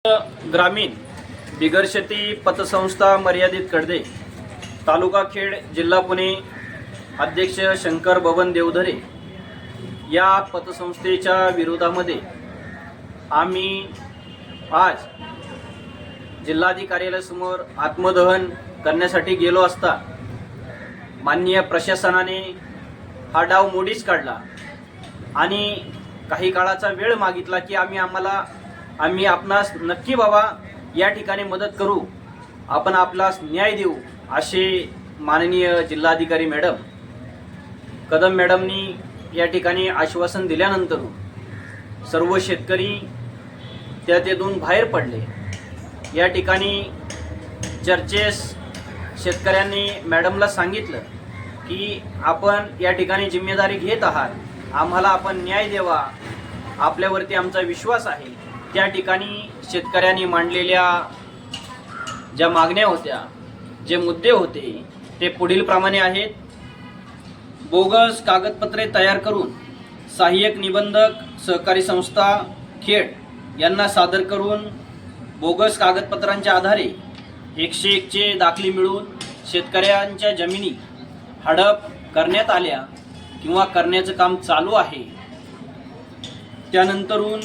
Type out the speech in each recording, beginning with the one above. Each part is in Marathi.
ग्रामीण बिगरशेती पतसंस्था मर्यादित कडदे, तालुका खेड, जिल्हा पुणे, अध्यक्ष शंकर बबन देवधरे या पतसंस्थेच्या विरोधामध्ये आम्ही आज जिल्हाधिकारी कार्यालयासमोर आत्मदहन करण्यासाठी गेलो असता माननीय प्रशासनाने हा डाव मोडीच काढला आणि काही काळाचा वेळ मागितला की आम्ही आपणास नक्की बाबा या ठिकाणी मदत करू, आपण आपल्यास न्याय देऊ असे माननीय जिल्हाधिकारी मॅडम कदम मॅडमनी या ठिकाणी आश्वासन दिल्यानंतर सर्व शेतकरी त्यातून बाहेर पडले। या ठिकाणी चर्चेस शेतकऱ्यांनी मॅडमला सांगितलं की आपण या ठिकाणी जिम्मेदारी घेत आहात, आम्हाला आपण न्याय देवा, आपल्यावरती आमचा विश्वास आहे। त्या ठिकाणी शेतकऱ्यांनी मांडलेल्या ज्या मागण्या होत्या, जे मुद्दे होते ते पुढील प्रमाणे आहेत। बोगस कागदपत्रे तयार करून सहाय्यक निबंधक सहकारी संस्था खेड यांना सादर करून बोगस कागदपत्रांच्या आधारे 101 चे दाखले मिळून शेतकऱ्यांच्या जमिनी हडप करण्यात आल्या किंवा करण्याचं काम चालू आहे। त्यानंतरून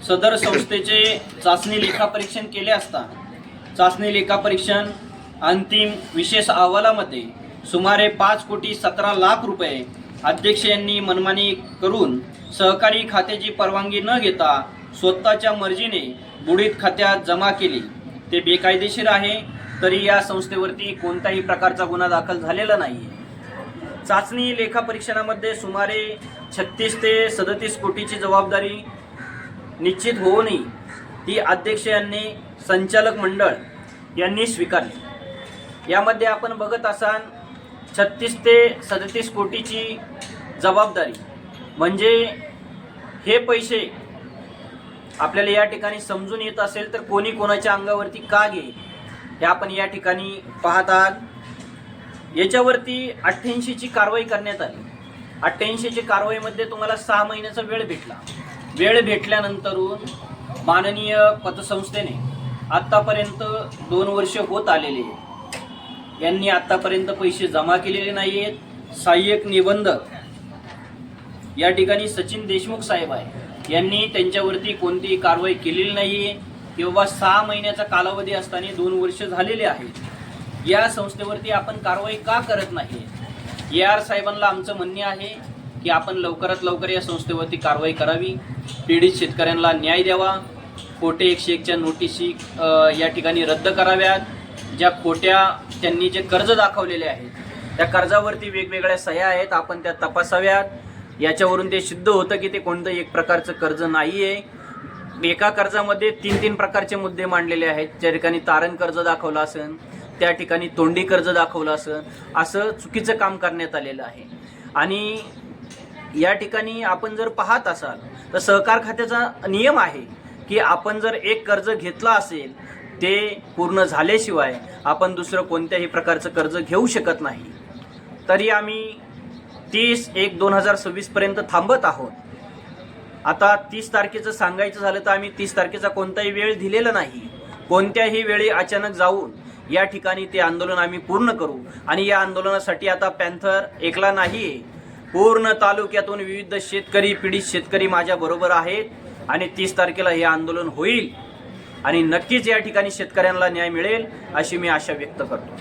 सदर संस्थेचे चाचणी लेखापरीक्षण केले असता चाचणी लेखापरीक्षण अंतिम विशेष अहवालामध्ये सुमारे 5,17,00,000 रुपये अध्यक्ष यांनी मनमानी करून सहकारी खात्याची परवानगी न घेता स्वतःच्या मर्जीने बुडीत खात्यात जमा केली, ते बेकायदेशीर आहे। तरी या संस्थेवरती कोणत्याही प्रकारचा गुन्हा दाखल झालेला नाही। चाचणी लेखापरीक्षणामध्ये सुमारे 36 ते 37 कोटीची जबाबदारी निश्चित होऊनही ती अध्यक्ष यांनी संचालक मंडळ यांनी स्वीकारली। यामध्ये आपण बघत असाल 36 ते 37 कोटीची जबाबदारी म्हणजे हे पैसे आपल्याला या ठिकाणी समजून येत असेल तर कोणी कोणाच्या अंगावरती का घे हे आपण या ठिकाणी पाहत आहात। याच्यावरती 88 ची कारवाई करण्यात आली। 88 ची कारवाईमध्ये तुम्हाला 6 महिन्याचा वेळ भेटला। वेळ भेटल्यानंतरून माननीय पतसंस्थेने आत्तापर्यंत 2 वर्ष होत आलेले यांनी आत्तापर्यंत पैसे जमा केलेले नाही आहेत। सहाय्यक निबंधक या ठिकाणी सचिन देशमुख साहेब आहे, यांनी त्यांच्यावरती कोणतीही कारवाई केलेली नाही आहे किंवा 6 महिन्याचा कालावधी असताना 2 वर्ष झालेले आहेत। या संस्थेवरती आपण कारवाई का करत नाही? AR साहेबांना आमचं म्हणणे आहे की आपण लवकरात लवकर या संस्थेवरती कारवाई करावी, पीडित शेतकऱ्यांना न्याय द्यावा, खोटे 101 च्या नोटिसी या ठिकाणी रद्द कराव्यात, ज्या खोट्या त्यांनी जे कर्ज दाखवलेले आहेत त्या कर्जावरती वेगवेगळ्या सह्या आहेत, आपण त्या तपासाव्यात। याच्यावरून ते सिद्ध होतं की ते कोणतं एक प्रकारचं कर्ज नाही आहे। एका कर्जामध्ये 3 प्रकारचे मुद्दे मांडलेले आहेत, ज्या ठिकाणी तारण कर्ज दाखवलं असेल, त्या ठिकाणी तोंडी कर्ज दाखवलं असेल, असं चुकीचं काम करण्यात आलेलं आहे। आणि या ठिकाणी आपण जर पाहत असाल तर सहकार खात्याचा नियम आहे की आपण जर एक कर्ज घेतला असेल ते पूर्ण झाल्याशिवाय आपण दुसरं कोणत्याही प्रकारचं कर्ज घेऊ शकत नाही। तरी आम्ही 30/1/2026 पर्यंत थांबत आहोत। आता 30 तारखेचं सांगायचं झालं तर आम्ही 30 तारखेचा कोणताही वेळ दिलेला नाही। कोणत्याही वेळी अचानक जाऊन या ठिकाणी ते आंदोलन आम्ही पूर्ण करू आणि या आंदोलनासाठी आता पॅन्थर एकला नाही, पूर्ण तालुक्यातून विविध शेतकरी, पीडित शेतकरी माझ्या बरोबर आहेत आणि 30 तारखेला हे आंदोलन होईल आणि नक्कीच या ठिकाणी शेतकऱ्यांना न्याय मिळेल अशी मी आशा व्यक्त करतो।